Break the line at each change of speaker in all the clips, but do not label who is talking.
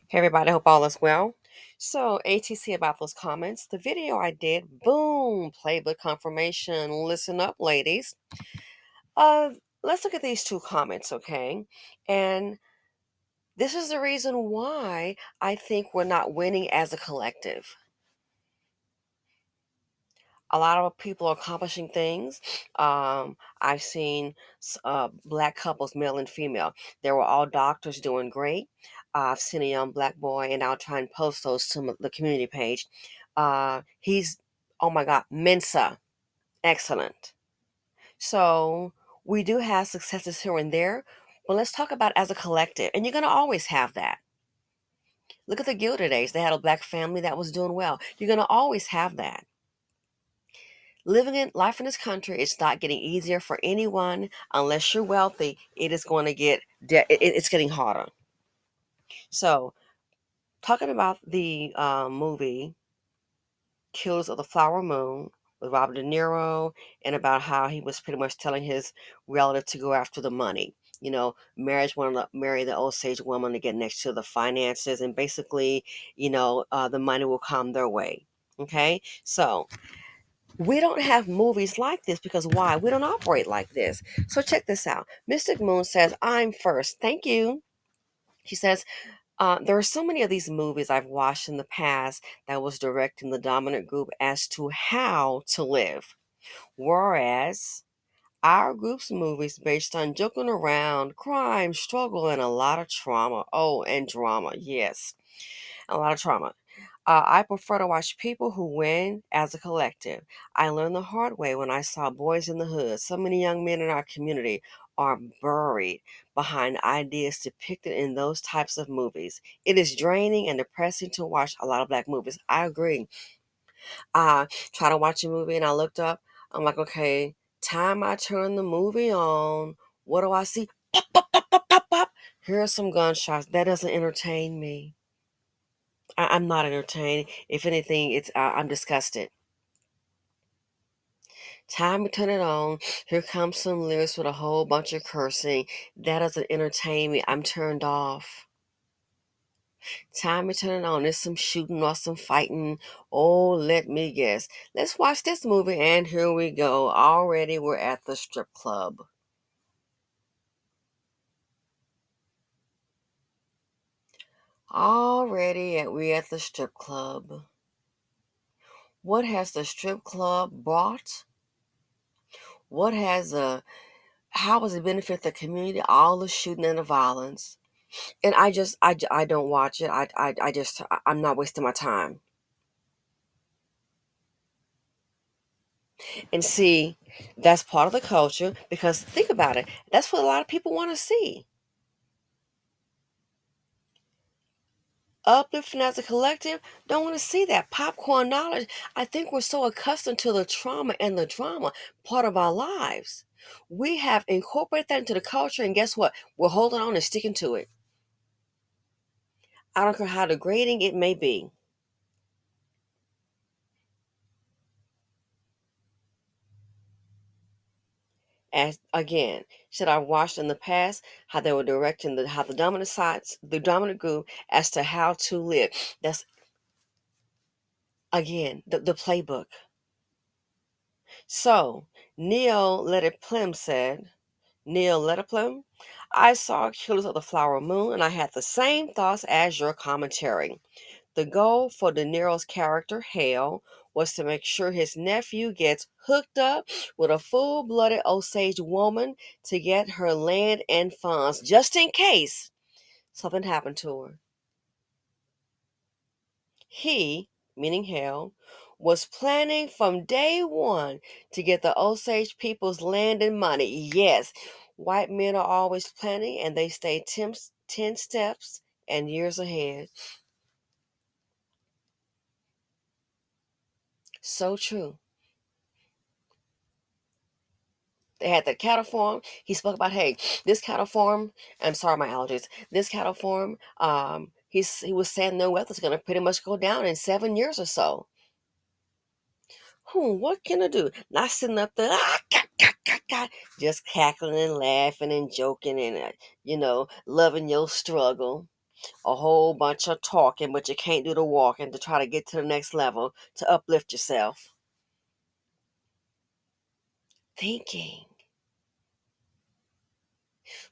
Hey everybody, hope all is well. So, ATC about those comments. The video I did, boom, playbook confirmation. Listen up, ladies. Uh, let's look at these two comments, okay? And this is the reason why I think we're not winning as a collective. A lot of people are accomplishing things. I've seen black couples, male and female. They were all doctors doing great. I've seen a young black boy, and I'll try and post those to the community page. He's, oh my God, Mensa, excellent. So we do have successes here and there, but let's talk about as a collective. And you're going to always have that. Look at the Gilded Age. They had a black family that was doing well. You're going to always have that. Living in life in this country is not getting easier for anyone unless you're wealthy. It is going to get it's getting harder. So, talking about the movie Killers of the Flower Moon with Robert De Niro, and about how he was pretty much telling his relative to go after the money. Marriage want to marry the Osage woman to get next to the finances, and basically, the money will come their way. Okay, so we don't have movies like this because why? We don't operate like this. So check this out. Mystic Moon says, I'm first. Thank you. She says, there are so many of these movies I've watched in the past that was directing the dominant group as to how to live. Whereas our group's movies based on joking around, crime, struggle, and a lot of trauma. Oh, and drama. Yes, a lot of trauma. I prefer to watch people who win as a collective. I learned the hard way when I saw Boys in the Hood. So many young men in our community are buried behind ideas depicted in those types of movies. It is draining and depressing to watch a lot of black movies. I agree. I try to watch a movie and I looked up. I'm like, okay, time I turn the movie on, what do I see? Pop, pop, pop, pop, pop, pop. Here are some gunshots. That doesn't entertain me. I'm not entertained. If anything, I'm disgusted. Time to turn it on. Here comes some lyrics with a whole bunch of cursing. That doesn't entertain me. I'm turned off. Time to turn it on. There's some shooting or some fighting. Oh, let me guess. Let's watch this movie, and here we go. Already we're at the strip club. We're at the strip club. What has the strip club brought? What has how does it benefit the community? All the shooting and the violence. And I don't watch it. I'm not wasting my time. And see, that's part of the culture because think about it. That's what a lot of people want to see. Uplifting as a collective, don't want to see that popcorn knowledge. I think we're so accustomed to the trauma and the drama part of our lives. We have incorporated that into the culture, and guess what? We're holding on and sticking to it. I don't care how degrading it may be. As again, should I watched in the past how they were directing how the dominant sides, the dominant group as to how to live. That's again the playbook. So Neil Letterplem, I saw Killers of the Flower Moon and I had the same thoughts as your commentary. The goal for De Niro's character, Hale, was to make sure his nephew gets hooked up with a full blooded Osage woman to get her land and funds, just in case something happened to her. He, meaning Hale, was planning from day one to get the Osage people's land and money. Yes, white men are always planning and they stay 10 steps and years ahead. So true. They had the cattle farm. He spoke about, hey, this cattle farm. I'm sorry, my allergies. This cattle farm. He was saying their wealth is going to pretty much go down in 7 years or so. What can I do? Not sitting up there, just cackling and laughing and joking and loving your struggle. A whole bunch of talking, but you can't do the walking to try to get to the next level to uplift yourself. Thinking,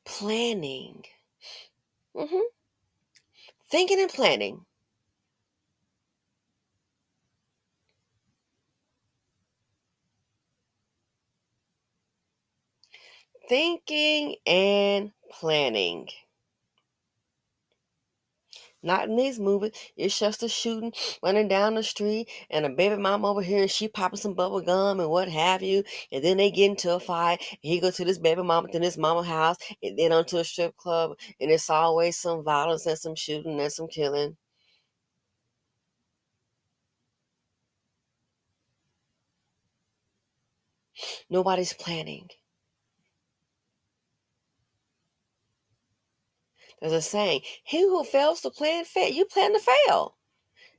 planning, hmm thinking and planning, thinking and planning. Not in these movies. It's just a shooting, running down the street, and a baby mama over here, and she popping some bubble gum and what have you. And then they get into a fight. And he go to this baby mama, to this mama house, and then onto a strip club. And it's always some violence and some shooting and some killing. Nobody's planning. There's a saying: "He who fails to plan, fail. You plan to fail."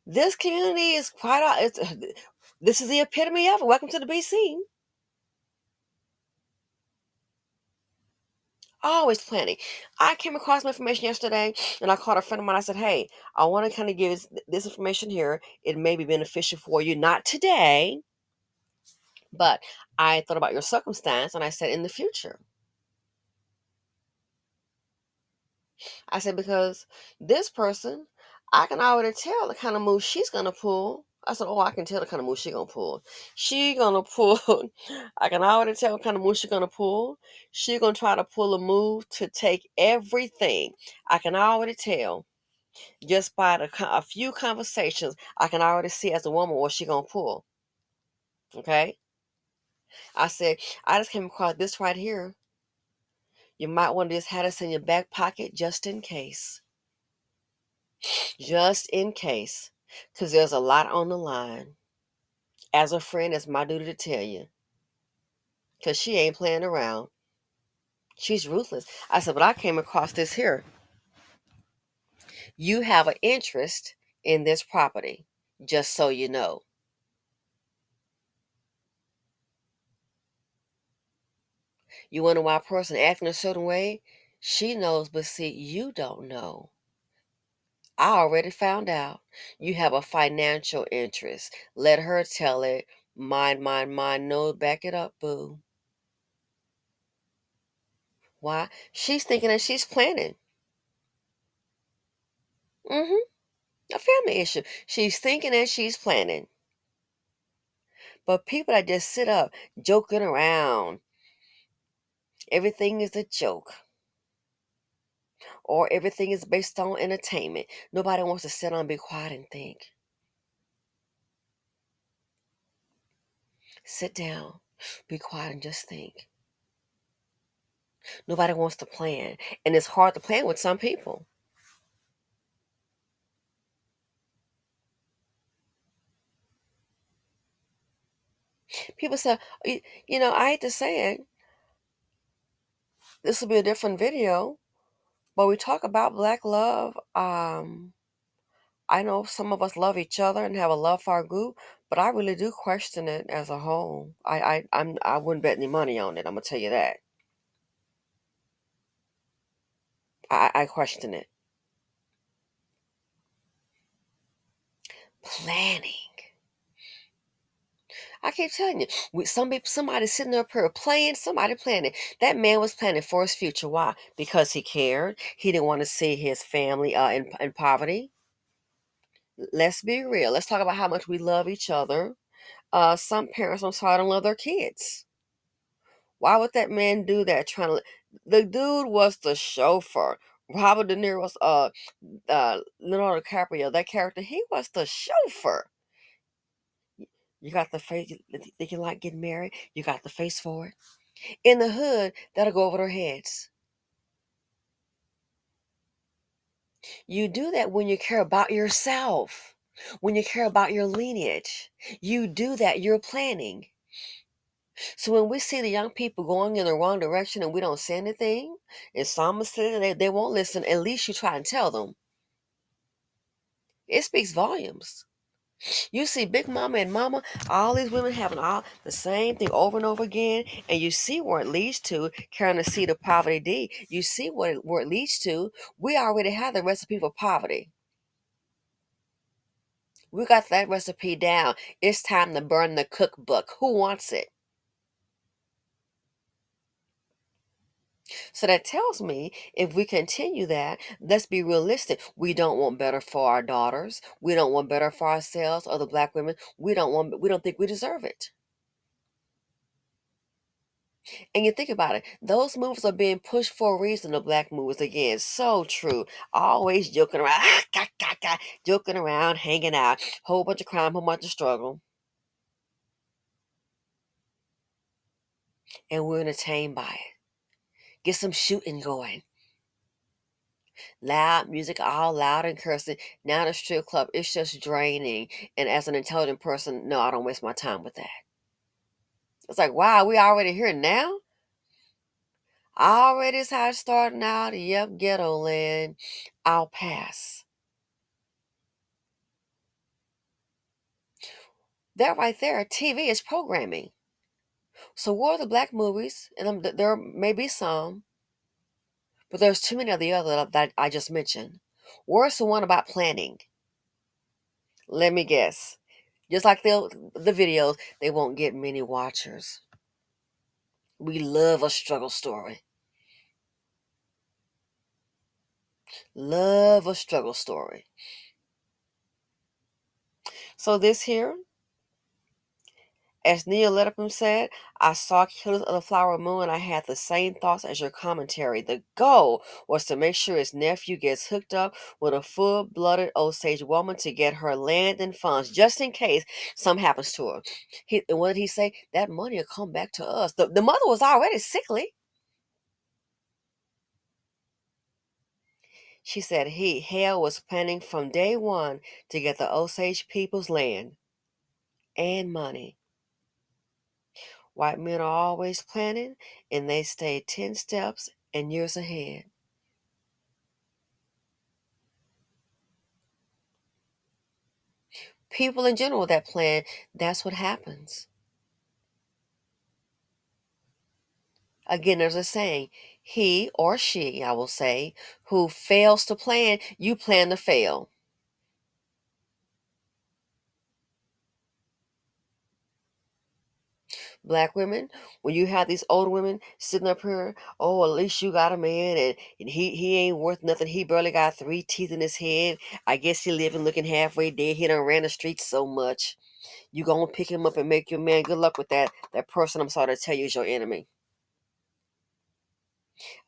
This community is quite. This is the epitome of it. Welcome to the BC. Always planning. I came across my information yesterday and I called a friend of mine. I said, "Hey, I want to kind of give this information here. It may be beneficial for you, not today, but I thought about your circumstance and I said in the future." I said, because this person, I can already tell the kind of move she's going to pull. I said, "Oh, I can tell the kind of move she's going to pull. She going to pull, I can already tell what kind of move she's going to pull. She's going to try to pull a move to take everything. I can already tell. Just by a few conversations, I can already see as a woman what she gonna pull. Okay, I said I just came across this right here. You might want to just have this in your back pocket just in case, because there's a lot on the line. As a friend, it's my duty to tell you, because she ain't playing around. She's ruthless. I said, but I came across this here. You have an interest in this property, just so you know. You wonder why a person acting a certain way? She knows, but see, you don't know. I already found out. You have a financial interest. Let her tell it. Mine, mine, mine. No, back it up, boo. Why? She's thinking and she's planning. Mm-hmm. A family issue. She's thinking and she's planning. But people that just sit up joking around, everything is a joke, or everything is based on entertainment. Nobody wants to sit on and be quiet and think. Sit down, be quiet, and just think. Nobody wants to plan. And it's hard to plan with some people. People say, I hate to say it, this will be a different video, but we talk about black love. I know some of us love each other and have a love for our group, but I really do question it as a whole. I wouldn't bet any money on it. I'm gonna tell you that. I question it. Planning. I keep telling you, with some people, somebody sitting up here playing, somebody planning. That man was planning for his future. Why? Because he cared. He didn't want to see his family in poverty. Let's be real. Let's talk about how much we love each other. Some parents, I'm sorry, don't love their kids. Why would that man do that? The dude was the chauffeur. Robert De Niro's Leonardo DiCaprio, that character, he was the chauffeur. You got the face. They can like getting married. You got the face for it. In the hood, that'll go over their heads. You do that when you care about yourself, when you care about your lineage. You do that, you're planning. So when we see the young people going in the wrong direction and we don't say anything, and some are sitting there, they won't listen, at least you try and tell them. It speaks volumes. You see Big Mama and Mama, all these women having all the same thing over and over again, and you see where it leads to, carrying the seed of poverty D. You see where it leads to. We already have the recipe for poverty. We got that recipe down. It's time to burn the cookbook. Who wants it? So that tells me if we continue that, let's be realistic. We don't want better for our daughters. We don't want better for ourselves or the black women. We don't think we deserve it. And you think about it, those movies are being pushed for a reason, the black movies again. So true. Always joking around, joking around, hanging out, whole bunch of crime, whole bunch of struggle. And we're entertained by it. Get some shooting going. Loud music, all loud and cursing. Now the strip club, it's just draining. And as an intelligent person, no, I don't waste my time with that. It's like, wow, we already here now? Already is how it's starting out. Yep, ghetto land. I'll pass. That right there, TV is programming. So what are the black movies? And there may be some, but there's too many of the other that I just mentioned. Where's the one about planning? Let me guess. Just like the videos, they won't get many watchers. We love a struggle story. Love a struggle story. So this here, as Neil Letterman said, I saw Killers of the Flower Moon. I had the same thoughts as your commentary. The goal was to make sure his nephew gets hooked up with a full-blooded Osage woman to get her land and funds, just in case something happens to her. And what did he say? That money will come back to us. The mother was already sickly. She said Hale was planning from day one to get the Osage people's land and money. White men are always planning, and they stay 10 steps and years ahead. People in general that plan, that's what happens. Again, there's a saying, he or she, I will say, who fails to plan, you plan to fail. Black women, when you have these older women sitting up here, oh, at least you got a man, and he ain't worth nothing. He barely got three teeth in his head. I guess he living looking halfway dead. He done ran the streets so much. You gonna pick him up and make your man. Good luck with that. That person, I'm sorry to tell you, is your enemy.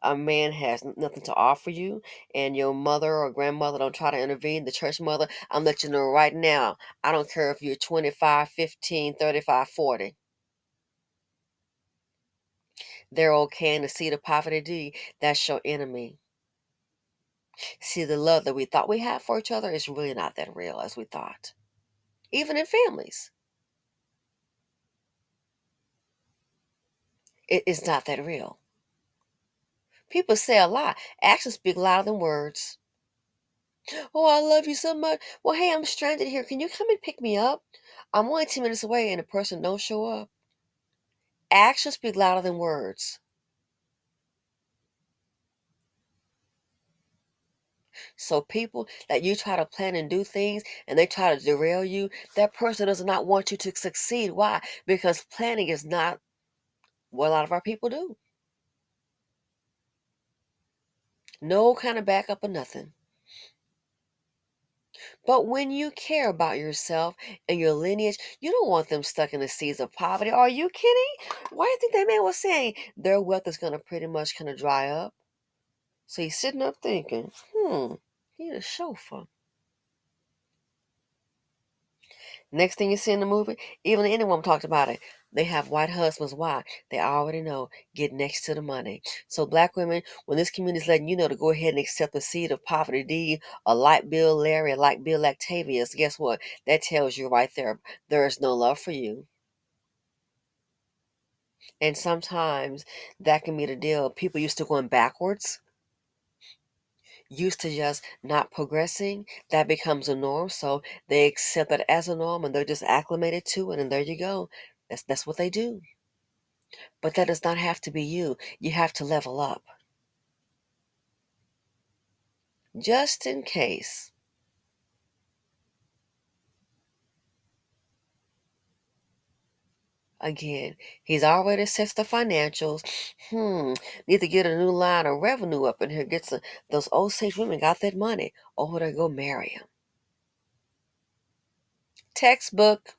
A man has nothing to offer you, and your mother or grandmother don't try to intervene, the church mother, I'm letting you know right now, I don't care if you're 25, 15, 35, 40. They're okay in the seat of poverty D. That's your enemy. See, the love that we thought we had for each other is really not that real as we thought. Even in families, it is not that real. People say a lot. Actions speak louder than words. Oh, I love you so much. Well, hey, I'm stranded here. Can you come and pick me up? I'm only 10 minutes away and the person don't show up. Actions speak louder than words. So people that you try to plan and do things and they try to derail you, that person does not want you to succeed. Why? Because planning is not what a lot of our people do. No kind of backup or nothing. But when you care about yourself and your lineage, you don't want them stuck in the seas of poverty. Are you kidding? Why do you think that man was saying their wealth is going to pretty much kind of dry up? So he's sitting up thinking, he a chauffeur. Next thing you see in the movie, even anyone talked about it. They have white husbands. Why? They already know. Get next to the money. So black women, when this community is letting you know to go ahead and accept the seed of poverty D, a like Bill Larry, a like Bill Octavius, guess what? That tells you right there, there is no love for you. And sometimes that can be the deal. People used to going backwards. used to just not progressing, that becomes a norm. So they accept it as a norm and they're just acclimated to it. And there you go. That's what they do. But that does not have to be you. You have to level up. Just in case. Again, he's already assessed the financials. Hmm, need to get a new line of revenue up in here. Those Osage women got that money. Oh, they go marry him. Textbook.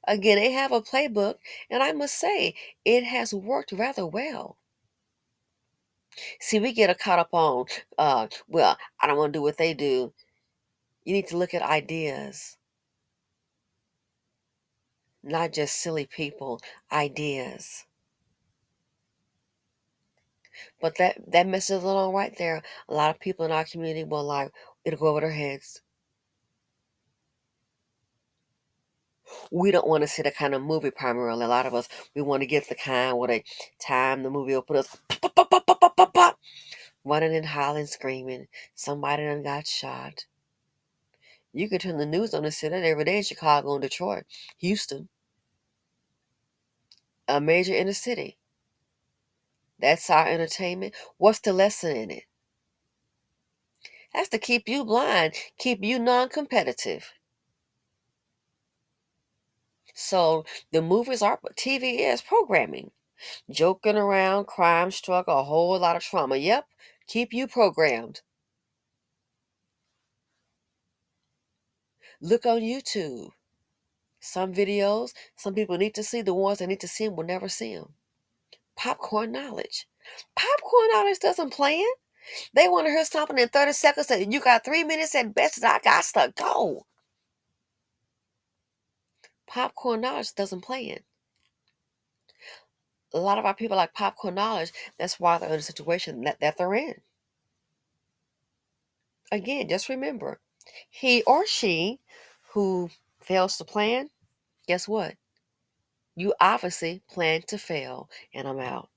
Again, they have a playbook, and I must say, it has worked rather well. See, we get caught up on, well, I don't want to do what they do. You need to look at ideas, not just silly people, ideas. But that messes along right there. A lot of people in our community will like it'll go over their heads. We don't want to see the kind of movie primarily. A lot of us we want to get the kind where they time the movie will put us pop, pop, pop, pop, pop, pop, pop, running and hollering, screaming. Somebody done got shot. You could turn the news on and see that every day in Chicago and Detroit, Houston, a major inner city. That's our entertainment. What's the lesson in it? That's to keep you blind, keep you non-competitive. So the movies are, TV is programming. Joking around, crime, struggle, a whole lot of trauma. Yep, keep you programmed. Look on YouTube. Some videos, some people need to see, the ones that need to see them will never see them. Popcorn knowledge. Popcorn knowledge doesn't plan. They want to hear something in 30 seconds and you got 3 minutes at best and I got to go. Popcorn knowledge doesn't plan. A lot of our people like popcorn knowledge. That's why they're in the situation that they're in. Again, just remember, he or she who fails to plan, guess what? You obviously plan to fail, and I'm out.